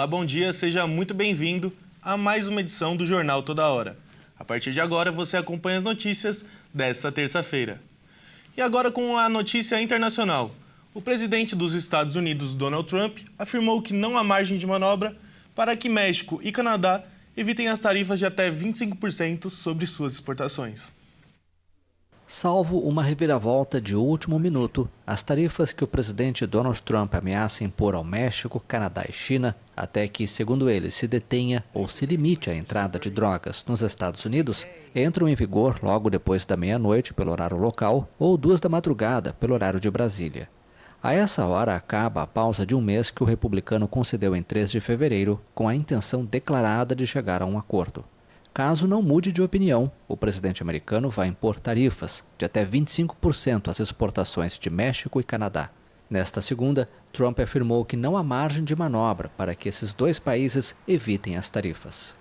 Olá, bom dia, seja muito bem-vindo a mais uma edição do Jornal Toda Hora. A partir de agora você acompanha as notícias desta terça-feira. E agora com a notícia internacional. O presidente dos Estados Unidos, Donald Trump, afirmou que não há margem de manobra para que México e Canadá evitem as tarifas de até 25% sobre suas exportações. Salvo uma reviravolta de último minuto, as tarifas que o presidente Donald Trump ameaça impor ao México, Canadá e China, até que, segundo ele, se detenha ou se limite a entrada de drogas nos Estados Unidos, entram em vigor logo depois da meia-noite, pelo horário local, ou 2 da madrugada, pelo horário de Brasília. A essa hora acaba a pausa de um mês que o republicano concedeu em 3 de fevereiro, com a intenção declarada de chegar a um acordo. Caso não mude de opinião, o presidente americano vai impor tarifas de até 25% às exportações de México e Canadá. Nesta segunda, Trump afirmou que não há margem de manobra para que esses 2 países evitem as tarifas.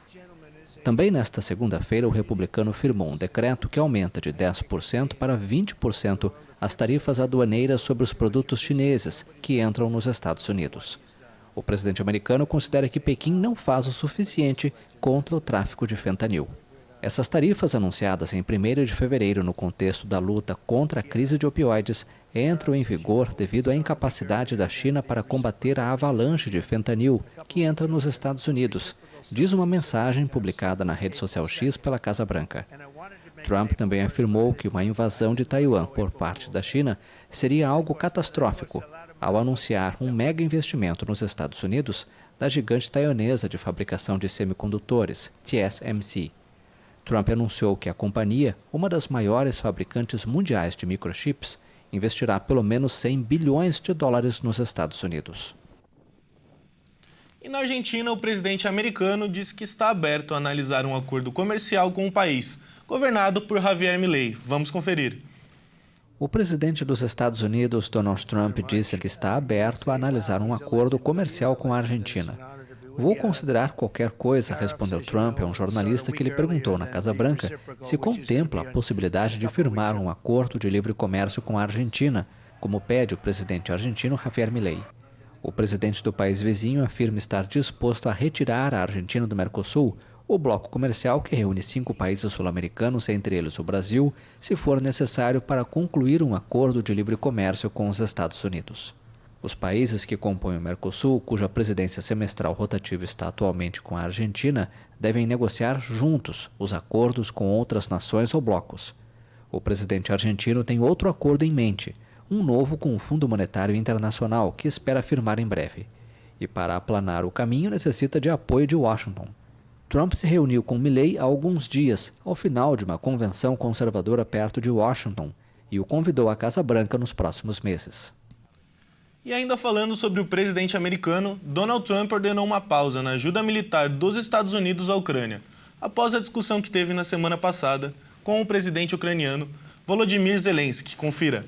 Também nesta segunda-feira, o republicano firmou um decreto que aumenta de 10% para 20% as tarifas aduaneiras sobre os produtos chineses que entram nos Estados Unidos. O presidente americano considera que Pequim não faz o suficiente contra o tráfico de fentanil. Essas tarifas, anunciadas em 1º de fevereiro no contexto da luta contra a crise de opioides, entram em vigor devido à incapacidade da China para combater a avalanche de fentanil que entra nos Estados Unidos, diz uma mensagem publicada na rede social X pela Casa Branca. Trump também afirmou que uma invasão de Taiwan por parte da China seria algo catastrófico, ao anunciar um mega investimento nos Estados Unidos da gigante taiwanesa de fabricação de semicondutores, TSMC. Trump anunciou que a companhia, uma das maiores fabricantes mundiais de microchips, investirá pelo menos 100 bilhões de dólares nos Estados Unidos. E na Argentina, o presidente americano disse que está aberto a analisar um acordo comercial com o país, governado por Javier Milei. Vamos conferir. O presidente dos Estados Unidos, Donald Trump, disse que está aberto a analisar um acordo comercial com a Argentina. Vou considerar qualquer coisa, respondeu Trump a um jornalista que lhe perguntou na Casa Branca se contempla a possibilidade de firmar um acordo de livre comércio com a Argentina, como pede o presidente argentino Javier Milei. O presidente do país vizinho afirma estar disposto a retirar a Argentina do Mercosul, o bloco comercial que reúne 5 países sul-americanos, entre eles o Brasil, se for necessário para concluir um acordo de livre comércio com os Estados Unidos. Os países que compõem o Mercosul, cuja presidência semestral rotativa está atualmente com a Argentina, devem negociar juntos os acordos com outras nações ou blocos. O presidente argentino tem outro acordo em mente, um novo com o Fundo Monetário Internacional, que espera firmar em breve. E para aplanar o caminho necessita de apoio de Washington. Trump se reuniu com Milei há alguns dias, ao final de uma convenção conservadora perto de Washington, e o convidou à Casa Branca nos próximos meses. E ainda falando sobre o presidente americano, Donald Trump ordenou uma pausa na ajuda militar dos Estados Unidos à Ucrânia, após a discussão que teve na semana passada com o presidente ucraniano Volodymyr Zelensky. Confira.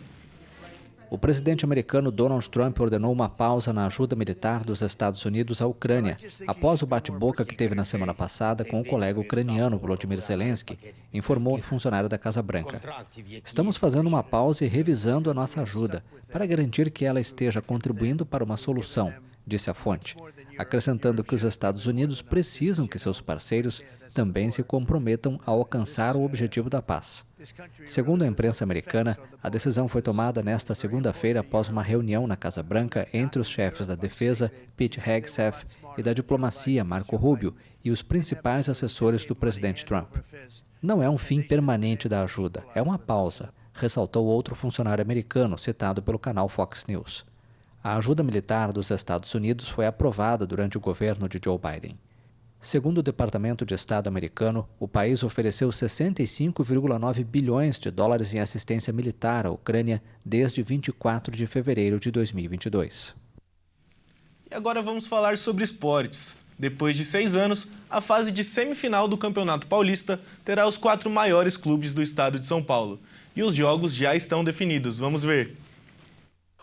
O presidente americano Donald Trump ordenou uma pausa na ajuda militar dos Estados Unidos à Ucrânia, após o bate-boca que teve na semana passada com o colega ucraniano Volodymyr Zelensky, informou um funcionário da Casa Branca. Estamos fazendo uma pausa e revisando a nossa ajuda, para garantir que ela esteja contribuindo para uma solução, disse a fonte, acrescentando que os Estados Unidos precisam que seus parceiros também se comprometam a alcançar o objetivo da paz. Segundo a imprensa americana, a decisão foi tomada nesta segunda-feira após uma reunião na Casa Branca entre os chefes da defesa, Pete Hegseth, e da diplomacia, Marco Rubio, e os principais assessores do presidente Trump. Não é um fim permanente da ajuda, é uma pausa, ressaltou outro funcionário americano citado pelo canal Fox News. A ajuda militar dos Estados Unidos foi aprovada durante o governo de Joe Biden. Segundo o Departamento de Estado americano, o país ofereceu 65,9 bilhões de dólares em assistência militar à Ucrânia desde 24 de fevereiro de 2022. E agora vamos falar sobre esportes. Depois de 6 anos, a fase de semifinal do Campeonato Paulista terá os 4 maiores clubes do estado de São Paulo. E os jogos já estão definidos. Vamos ver.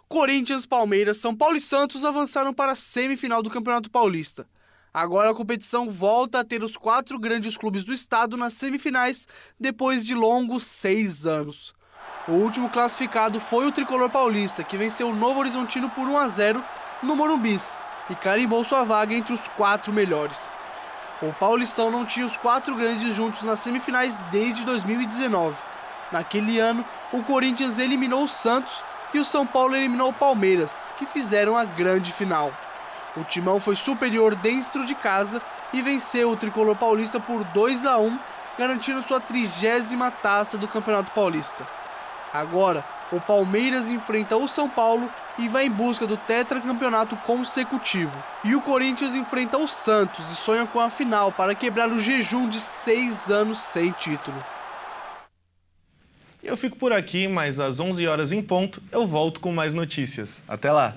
Corinthians, Palmeiras, São Paulo e Santos avançaram para a semifinal do Campeonato Paulista. Agora a competição volta a ter os 4 grandes clubes do estado nas semifinais, depois de longos 6 anos. O último classificado foi o Tricolor Paulista, que venceu o Novo Horizontino por 1-0 no Morumbis, e carimbou sua vaga entre os 4 melhores. O Paulistão não tinha os 4 grandes juntos nas semifinais desde 2019. Naquele ano, o Corinthians eliminou o Santos e o São Paulo eliminou o Palmeiras, que fizeram a grande final. O Timão foi superior dentro de casa e venceu o tricolor paulista por 2-1, garantindo sua 30ª taça do Campeonato Paulista. Agora, o Palmeiras enfrenta o São Paulo e vai em busca do tetracampeonato consecutivo. E o Corinthians enfrenta o Santos e sonha com a final para quebrar o jejum de 6 anos sem título. Eu fico por aqui, mas às 11 horas em ponto eu volto com mais notícias. Até lá!